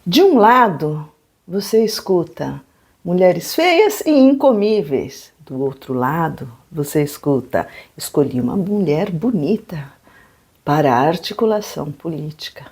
De um lado, você escuta mulheres feias e incomíveis. Do outro lado, você escuta: escolhi uma mulher bonita para a articulação política.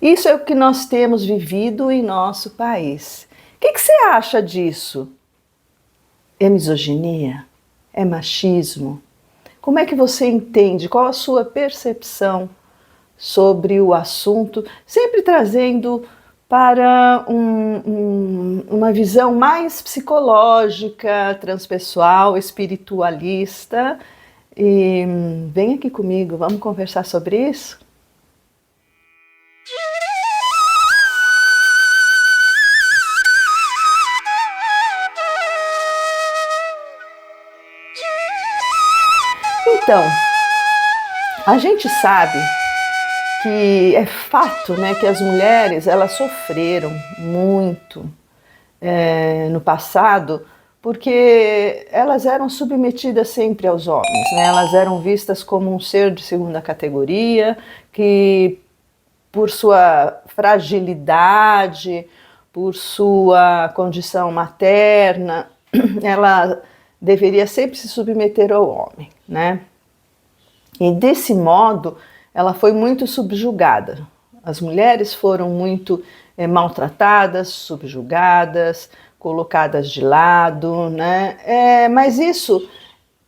Isso é o que nós temos vivido em nosso país. O que você acha disso? É misoginia? É machismo? Como é que você entende? Qual a sua percepção sobre o assunto? Sempre trazendo para uma visão mais psicológica, transpessoal, espiritualista. E vem aqui comigo, vamos conversar sobre isso? Então, a gente sabe que é fato, né, que as mulheres elas sofreram muito no passado, porque elas eram submetidas sempre aos homens, né? Elas eram vistas como um ser de segunda categoria, que por sua fragilidade, por sua condição materna, ela deveria sempre se submeter ao homem, né? E desse modo, ela foi muito subjugada. As mulheres foram muito maltratadas, subjugadas, colocadas de lado, né? Mas isso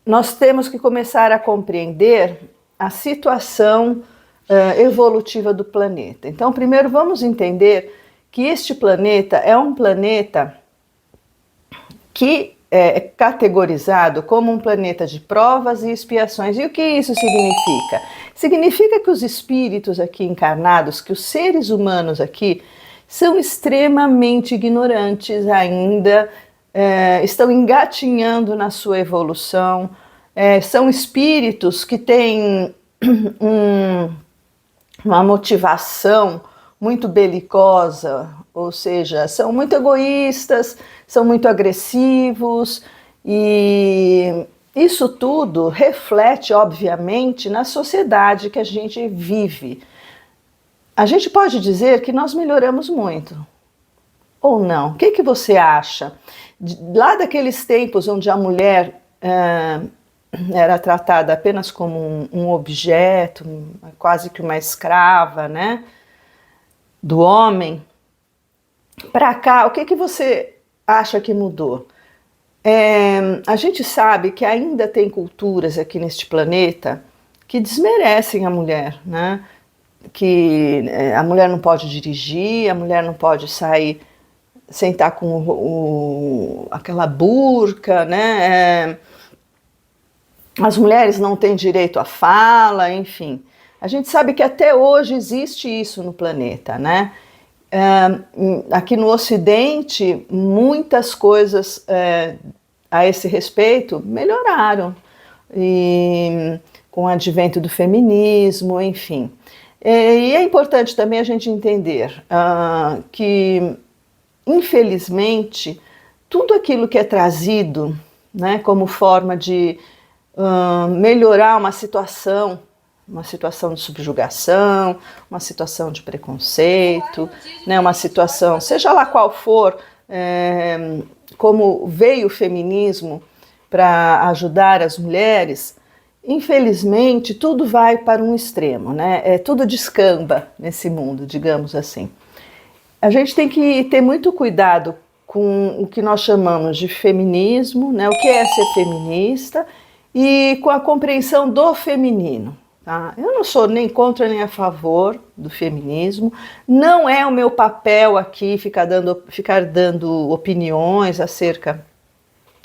nós temos que começar a compreender a situação evolutiva do planeta. Então, primeiro vamos entender que este planeta é um planeta que é categorizado como um planeta de provas e expiações. E o que isso significa? Significa que os espíritos aqui encarnados, que os seres humanos aqui, são extremamente ignorantes ainda, estão engatinhando na sua evolução, são espíritos que têm uma motivação muito belicosa, ou seja, são muito egoístas, são muito agressivos, e isso tudo reflete, obviamente, na sociedade que a gente vive. A gente pode dizer que nós melhoramos muito, ou não? O que você acha? Lá daqueles tempos onde a mulher era tratada apenas como um objeto, quase que uma escrava, né, do homem, para cá, o que você acha que mudou? A gente sabe que ainda tem culturas aqui neste planeta que desmerecem a mulher, né? Que a mulher não pode dirigir, a mulher não pode sair, sentar com aquela burca, né? As mulheres não têm direito à fala, enfim. A gente sabe que até hoje existe isso no planeta, né? Aqui no Ocidente, muitas coisas a esse respeito melhoraram, e com o advento do feminismo, enfim. E é importante também a gente entender que, infelizmente, tudo aquilo que é trazido, né, como forma de melhorar uma situação de subjugação, uma situação de preconceito, né, uma situação, seja lá qual for, como veio o feminismo para ajudar as mulheres, infelizmente tudo vai para um extremo, né? Tudo descamba nesse mundo, digamos assim. A gente tem que ter muito cuidado com o que nós chamamos de feminismo, né? O que é ser feminista, e com a compreensão do feminino. Tá? Eu não sou nem contra nem a favor do feminismo, não é o meu papel aqui ficar dando opiniões acerca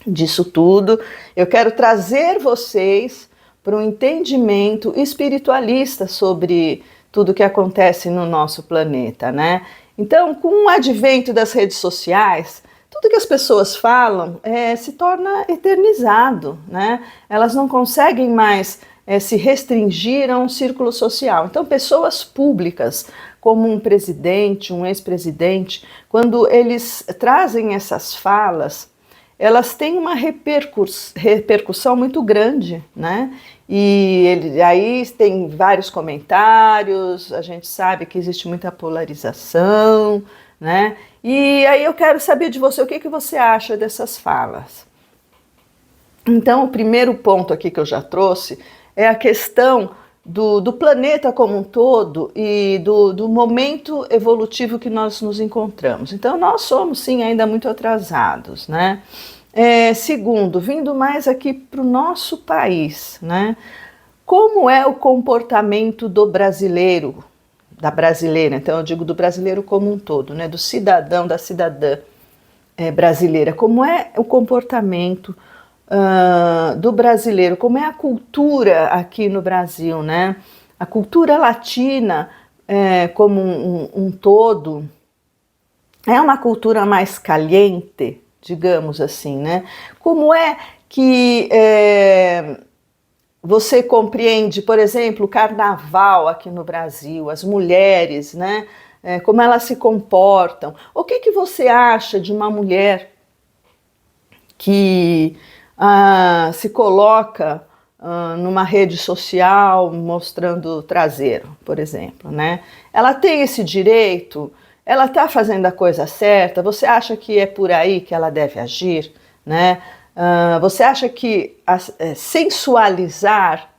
disso tudo. Eu quero trazer vocês para um entendimento espiritualista sobre tudo que acontece no nosso planeta, né? Então, com o advento das redes sociais, tudo que as pessoas falam se torna eternizado, né? Elas não conseguem mais se restringir a um círculo social. Então, pessoas públicas, como um presidente, um ex-presidente, quando eles trazem essas falas, elas têm uma repercussão muito grande, né? E aí tem vários comentários, a gente sabe que existe muita polarização, né? E aí eu quero saber de você, o que você acha dessas falas? Então, o primeiro ponto aqui que eu já trouxe é a questão do planeta como um todo e do momento evolutivo que nós nos encontramos. Então, nós somos, sim, ainda muito atrasados, né? Segundo, vindo mais aqui para o nosso país, né? Como é o comportamento do brasileiro, da brasileira? Então, eu digo do brasileiro como um todo, né? Do cidadão, da cidadã brasileira. Como é o comportamento do brasileiro, como é a cultura aqui no Brasil, né? A cultura latina como um todo é uma cultura mais caliente, digamos assim, né? Como é que você compreende, por exemplo, o carnaval aqui no Brasil, as mulheres, né? Como elas se comportam? O que você acha de uma mulher que se coloca numa rede social mostrando traseiro, por exemplo, né? Ela tem esse direito? Ela está fazendo a coisa certa? Você acha que é por aí que ela deve agir, né? Você acha que sensualizar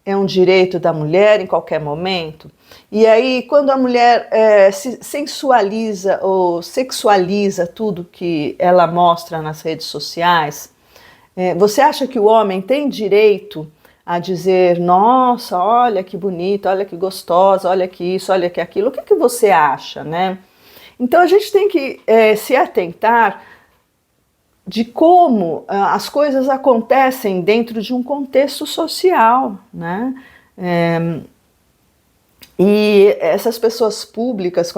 é um direito da mulher em qualquer momento? E aí, quando a mulher se sensualiza ou sexualiza tudo que ela mostra nas redes sociais, você acha que o homem tem direito a dizer, nossa, olha que bonita, olha que gostosa, olha que isso, olha que aquilo? O que você acha, né? Então a gente tem que se atentar de como as coisas acontecem dentro de um contexto social, né? E essas pessoas públicas,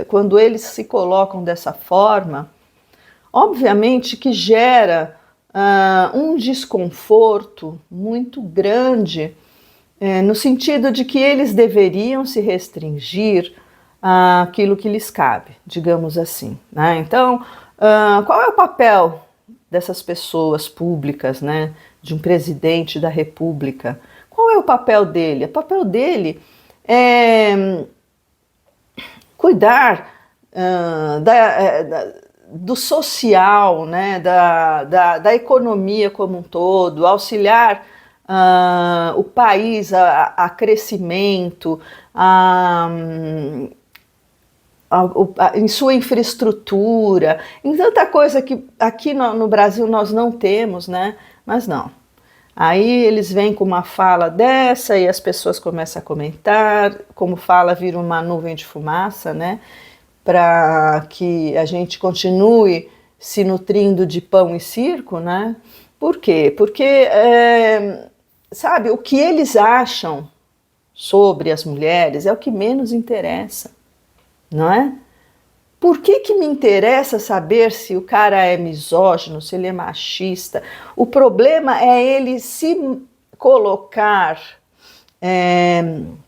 quando eles se colocam dessa forma, obviamente que gera um desconforto muito grande, no sentido de que eles deveriam se restringir àquilo que lhes cabe, digamos assim, né? Então, qual é o papel dessas pessoas públicas, né? De um presidente da República? Qual é o papel dele? O papel dele é cuidar do social, né, da economia como um todo, auxiliar o país a crescimento, em sua infraestrutura, em tanta coisa que aqui no Brasil nós não temos, né? Mas não. Aí eles vêm com uma fala dessa e as pessoas começam a comentar, como fala, vira uma nuvem de fumaça, né? Para que a gente continue se nutrindo de pão e circo, né? Por quê? Porque, sabe, o que eles acham sobre as mulheres é o que menos interessa, não é? Por que me interessa saber se o cara é misógino, se ele é machista? O problema é ele se colocar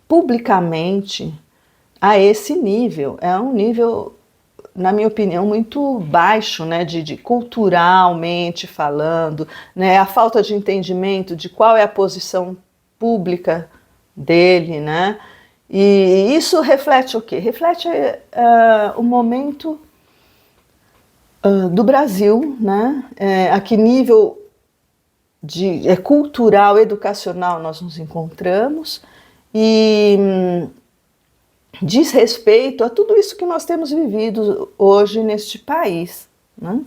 publicamente a esse nível. É um nível, na minha opinião, muito baixo, né, de culturalmente falando, né, a falta de entendimento de qual é a posição pública dele, né? E isso reflete o quê? Reflete o momento do Brasil, né? A que nível cultural, educacional nós nos encontramos e diz respeito a tudo isso que nós temos vivido hoje neste país, né?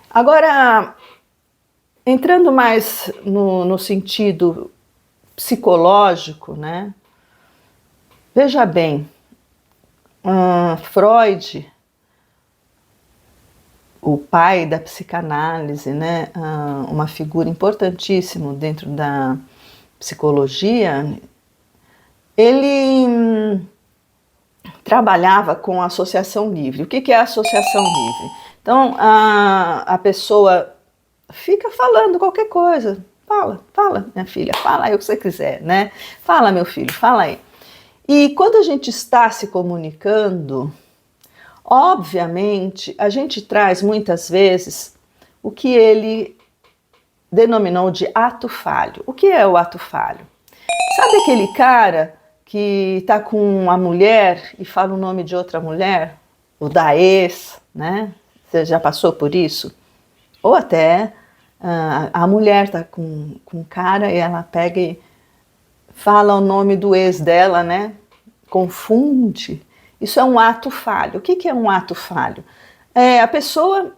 Agora, entrando mais no sentido psicológico, né? Veja bem, Freud, o pai da psicanálise, né, uma figura importantíssima dentro da psicologia, ele trabalhava com a associação livre. O que é a associação livre? Então, a pessoa fica falando qualquer coisa. Fala, minha filha, fala aí o que você quiser, né? Fala, meu filho, fala aí. E quando a gente está se comunicando, obviamente, a gente traz muitas vezes o que ele denominou de ato falho. O que é o ato falho? Sabe aquele cara que está com uma mulher e fala o nome de outra mulher? o da ex, né? Você já passou por isso? Ou até a mulher tá com um cara e ela pega e fala o nome do ex dela, né? Confunde. Isso é um ato falho. O que é um ato falho? A pessoa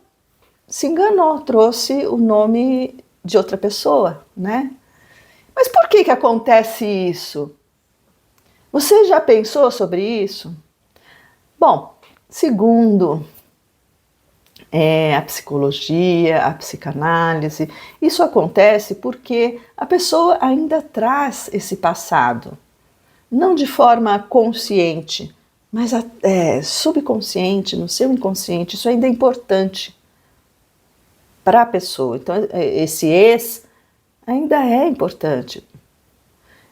se enganou, trouxe o nome de outra pessoa, né? Mas por que acontece isso? Você já pensou sobre isso? Bom, segundo a psicologia, a psicanálise, isso acontece porque a pessoa ainda traz esse passado, não de forma consciente, mas subconsciente, no seu inconsciente. Isso ainda é importante para a pessoa. Então, esse ex ainda é importante,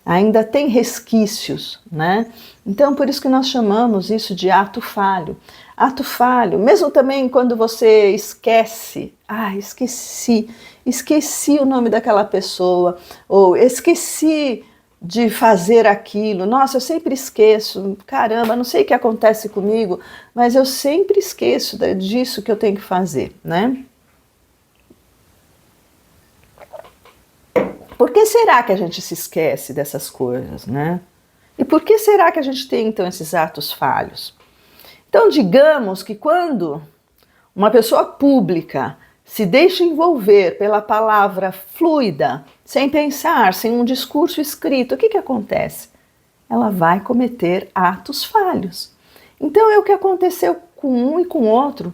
ainda tem resquícios, né? Então, por isso que nós chamamos isso de ato falho. Ato falho, mesmo também quando você esquece, esqueci o nome daquela pessoa, ou esqueci de fazer aquilo, nossa, eu sempre esqueço, caramba, não sei o que acontece comigo, mas eu sempre esqueço disso que eu tenho que fazer, né? Por que será que a gente se esquece dessas coisas, né? E por que será que a gente tem, então, esses atos falhos? Então, digamos que quando uma pessoa pública se deixa envolver pela palavra fluida, sem pensar, sem um discurso escrito, o que acontece? Ela vai cometer atos falhos. Então, é o que aconteceu com um e com outro,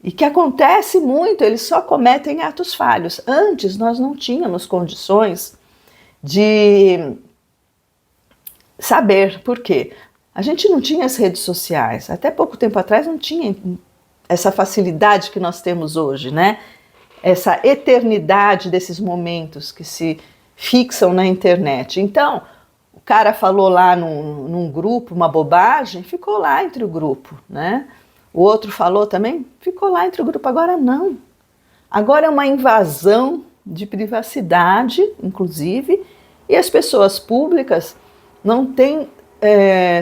e que acontece muito, eles só cometem atos falhos. Antes, nós não tínhamos condições de saber por quê. A gente não tinha as redes sociais, até pouco tempo atrás não tinha essa facilidade que nós temos hoje, né? Essa eternidade desses momentos que se fixam na internet. Então, o cara falou lá num grupo uma bobagem, ficou lá entre o grupo, né? O outro falou também, ficou lá entre o grupo. Agora não. Agora é uma invasão de privacidade, inclusive, e as pessoas públicas não têm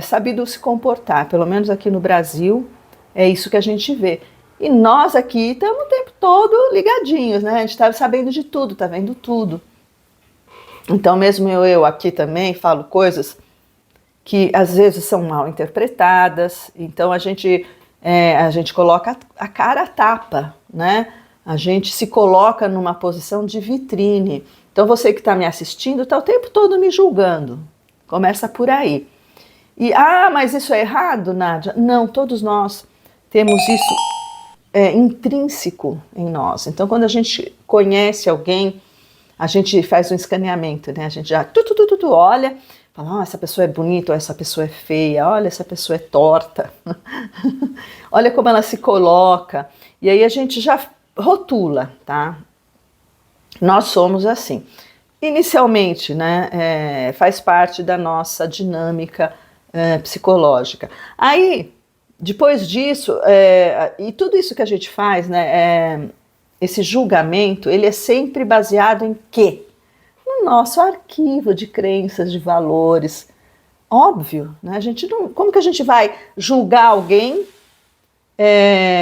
sabido se comportar. Pelo menos aqui no Brasil é isso que a gente vê. E nós aqui estamos o tempo todo ligadinhos, né? A gente está sabendo de tudo, está vendo tudo. Então mesmo eu aqui também falo coisas que às vezes são mal interpretadas, então a gente coloca a cara a tapa, né? A gente se coloca numa posição de vitrine. Então você que está me assistindo está o tempo todo me julgando. Começa por aí. E, mas isso é errado, Nádia? Não, todos nós temos isso intrínseco em nós. Então quando a gente conhece alguém, a gente faz um escaneamento, né? A gente já olha, fala, essa pessoa é bonita, ou essa pessoa é feia, olha, essa pessoa é torta. Olha como ela se coloca. E aí a gente já rotula, tá? Nós somos assim. Inicialmente, né, faz parte da nossa dinâmica psicológica. Aí, depois disso, e tudo isso que a gente faz, né, esse julgamento, ele é sempre baseado em quê? No nosso arquivo de crenças, de valores. Óbvio, né? A gente não, como que a gente vai julgar alguém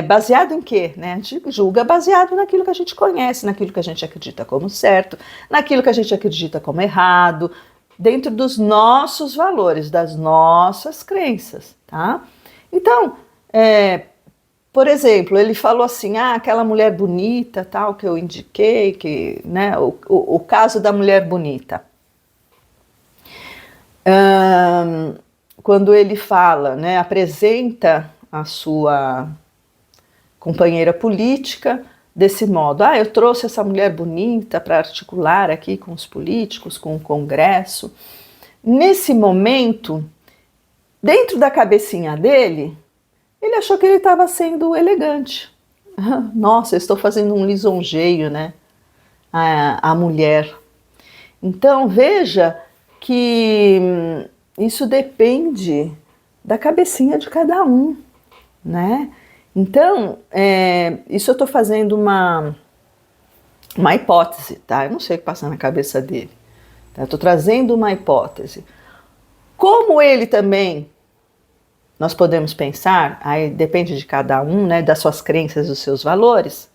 baseado em quê? Né? A gente julga baseado naquilo que a gente conhece, naquilo que a gente acredita como certo, naquilo que a gente acredita como errado, dentro dos nossos valores, das nossas crenças, tá? Então, por exemplo, ele falou assim, aquela mulher bonita, tal, que eu indiquei, né, o caso da mulher bonita. Quando ele fala, né, apresenta a sua companheira política desse modo, eu trouxe essa mulher bonita para articular aqui com os políticos, com o Congresso. Nesse momento, dentro da cabecinha dele, ele achou que ele estava sendo elegante. Nossa, eu estou fazendo um lisonjeio, né? A mulher. Então, veja que isso depende da cabecinha de cada um, né? Então, isso eu estou fazendo uma hipótese, tá? Eu não sei o que passa na cabeça dele. Tá? Eu estou trazendo uma hipótese. Como ele também nós podemos pensar, aí depende de cada um, né, das suas crenças, dos seus valores.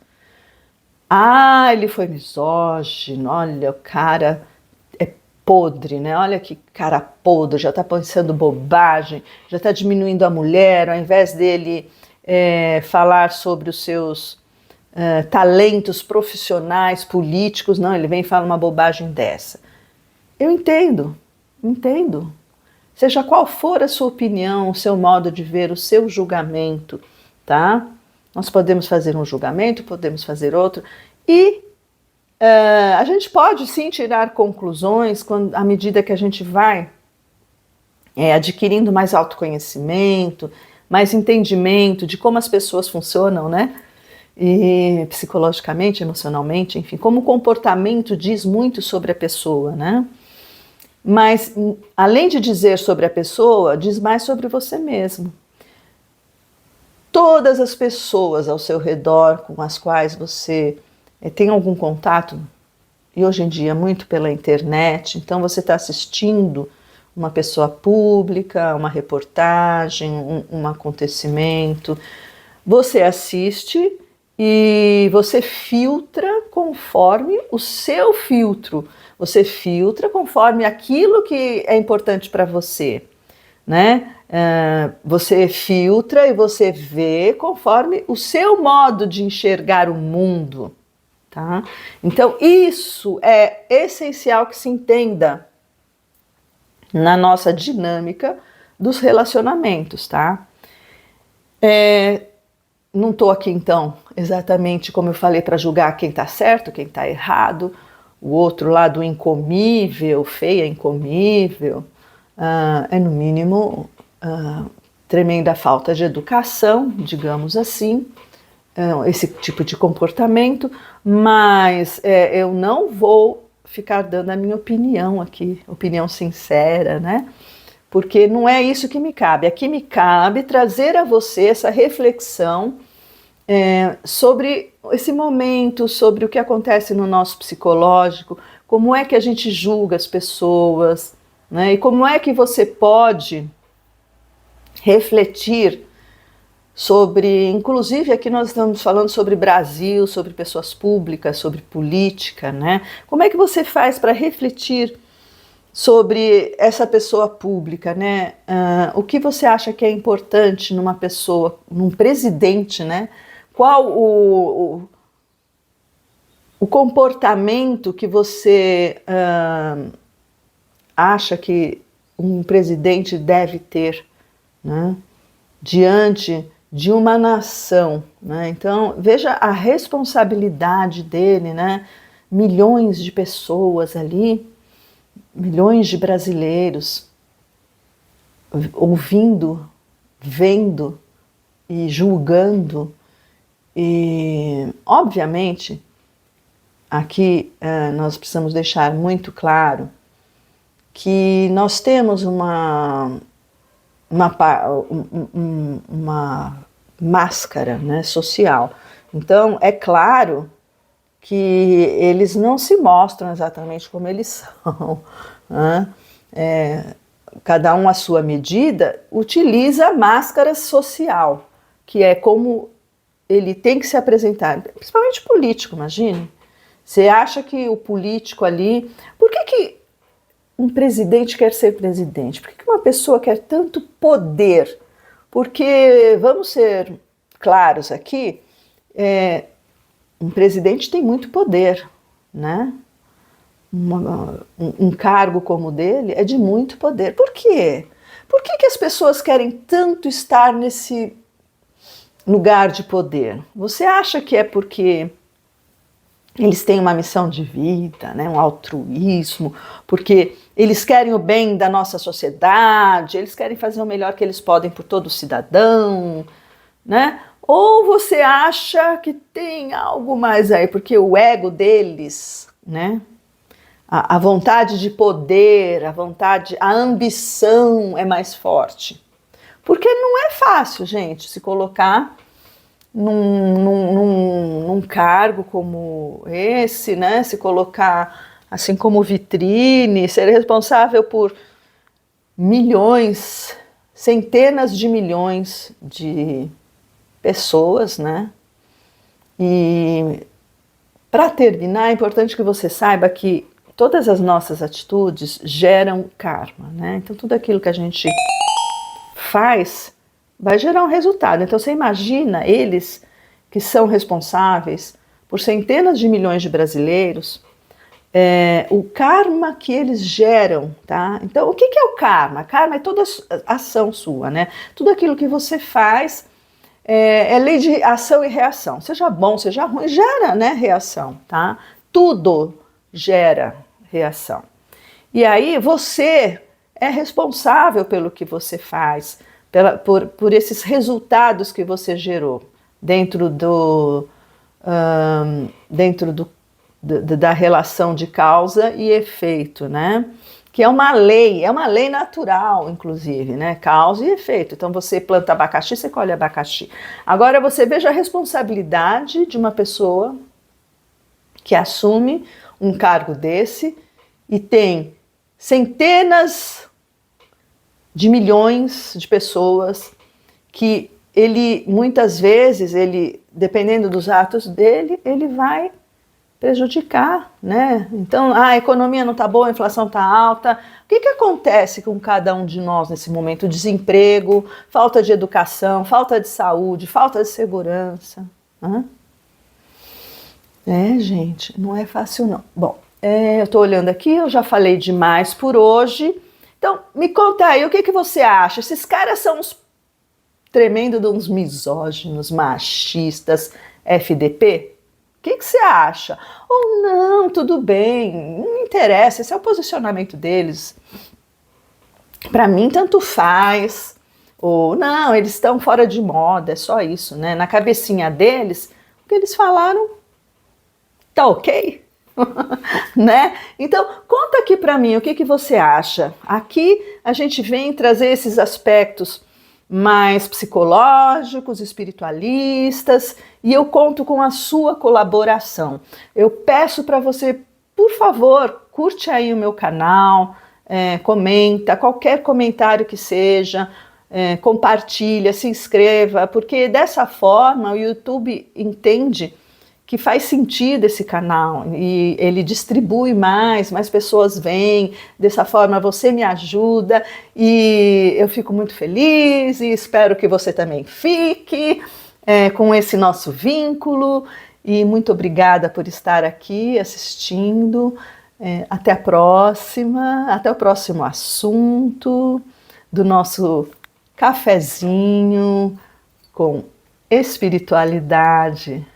Ah, ele foi misógino, olha, o cara é podre, né? Olha que cara podre, já está pensando bobagem, já está diminuindo a mulher, ao invés dele falar sobre os seus talentos profissionais, políticos, não, ele vem e fala uma bobagem dessa. Eu entendo. Seja qual for a sua opinião, o seu modo de ver, o seu julgamento, tá? Nós podemos fazer um julgamento, podemos fazer outro, e a gente pode sim tirar conclusões à medida que a gente vai adquirindo mais autoconhecimento, mais entendimento de como as pessoas funcionam, né? E psicologicamente, emocionalmente, enfim, como o comportamento diz muito sobre a pessoa, né? Mas, além de dizer sobre a pessoa, diz mais sobre você mesmo. Todas as pessoas ao seu redor com as quais você tem algum contato, e hoje em dia muito pela internet, então você está assistindo uma pessoa pública, uma reportagem, um acontecimento, você assiste e você filtra conforme o seu filtro, você filtra conforme aquilo que é importante para você, né? Você filtra e você vê conforme o seu modo de enxergar o mundo, tá? Então isso é essencial que se entenda na nossa dinâmica dos relacionamentos, tá? Não estou aqui então exatamente como eu falei para julgar quem está certo, quem está errado, o outro lado incomível, feia incomível, é no mínimo tremenda falta de educação, digamos assim, esse tipo de comportamento, mas eu não vou ficar dando a minha opinião aqui, opinião sincera, né? Porque não é isso que me cabe. Aqui me cabe trazer a você essa reflexão sobre esse momento, sobre o que acontece no nosso psicológico, como é que a gente julga as pessoas, né? E como é que você pode refletir sobre, inclusive aqui nós estamos falando sobre Brasil, sobre pessoas públicas, sobre política, né? Como é que você faz para refletir sobre essa pessoa pública, né? O que você acha que é importante numa pessoa, num presidente, né? Qual o comportamento que você acha que um presidente deve ter, né? Diante de uma nação, né? Então veja a responsabilidade dele, né? Milhões de pessoas ali, milhões de brasileiros ouvindo, vendo e julgando. E obviamente aqui nós precisamos deixar muito claro que nós temos uma máscara, né, social. Então, é claro que eles não se mostram exatamente como eles são, né? Cada um à sua medida utiliza a máscara social, que é como ele tem que se apresentar, principalmente político, imagine. Você acha que o político ali... Por que um presidente quer ser presidente? Por que uma pessoa quer tanto poder? Porque, vamos ser claros aqui, um presidente tem muito poder, né? Um cargo como o dele é de muito poder. Por quê? Por que as pessoas querem tanto estar nesse lugar de poder? Você acha que é porque eles têm uma missão de vida, né, um altruísmo, porque eles querem o bem da nossa sociedade, eles querem fazer o melhor que eles podem por todo cidadão, né? Ou você acha que tem algo mais aí, porque o ego deles, né, a vontade de poder, a ambição é mais forte. Porque não é fácil, gente, se colocar num cargo como esse, né? Se colocar assim como vitrine, ser responsável por milhões, centenas de milhões de pessoas, né? E para terminar, é importante que você saiba que todas as nossas atitudes geram karma, né? Então tudo aquilo que a gente faz vai gerar um resultado. Então você imagina eles que são responsáveis por centenas de milhões de brasileiros, o karma que eles geram, tá? Então o que é o karma? Karma é toda ação sua, né? Tudo aquilo que você faz é lei de ação e reação. Seja bom, seja ruim, gera, né, reação, tá? Tudo gera reação. E aí você é responsável pelo que você faz, por esses resultados que você gerou dentro da relação de causa e efeito, né? Que é uma lei natural, inclusive, né? Causa e efeito. Então você planta abacaxi, você colhe abacaxi. Agora você veja a responsabilidade de uma pessoa que assume um cargo desse e tem centenas de milhões de pessoas que ele, muitas vezes, dependendo dos atos dele, ele vai prejudicar, né? Então, a economia não está boa, a inflação está alta. O que acontece com cada um de nós nesse momento? Desemprego, falta de educação, falta de saúde, falta de segurança. Gente, não é fácil não. Bom, eu estou olhando aqui, eu já falei demais por hoje. Então, me conta aí, o que você acha? Esses caras são uns tremendo de uns misóginos, machistas, FDP? O que você acha? Ou não, tudo bem, não interessa, esse é o posicionamento deles. Para mim, tanto faz. Ou não, eles estão fora de moda, é só isso, né? Na cabecinha deles, o que eles falaram tá ok? Né? Então, conta aqui para mim o que você acha. Aqui a gente vem trazer esses aspectos mais psicológicos, espiritualistas, e eu conto com a sua colaboração. Eu peço para você, por favor, curte aí o meu canal, comenta, qualquer comentário que seja, compartilha, se inscreva, porque dessa forma o YouTube entende que faz sentido esse canal e ele distribui mais pessoas vêm, dessa forma você me ajuda e eu fico muito feliz e espero que você também fique com esse nosso vínculo e muito obrigada por estar aqui assistindo, até a próxima, até o próximo assunto do nosso cafezinho com espiritualidade.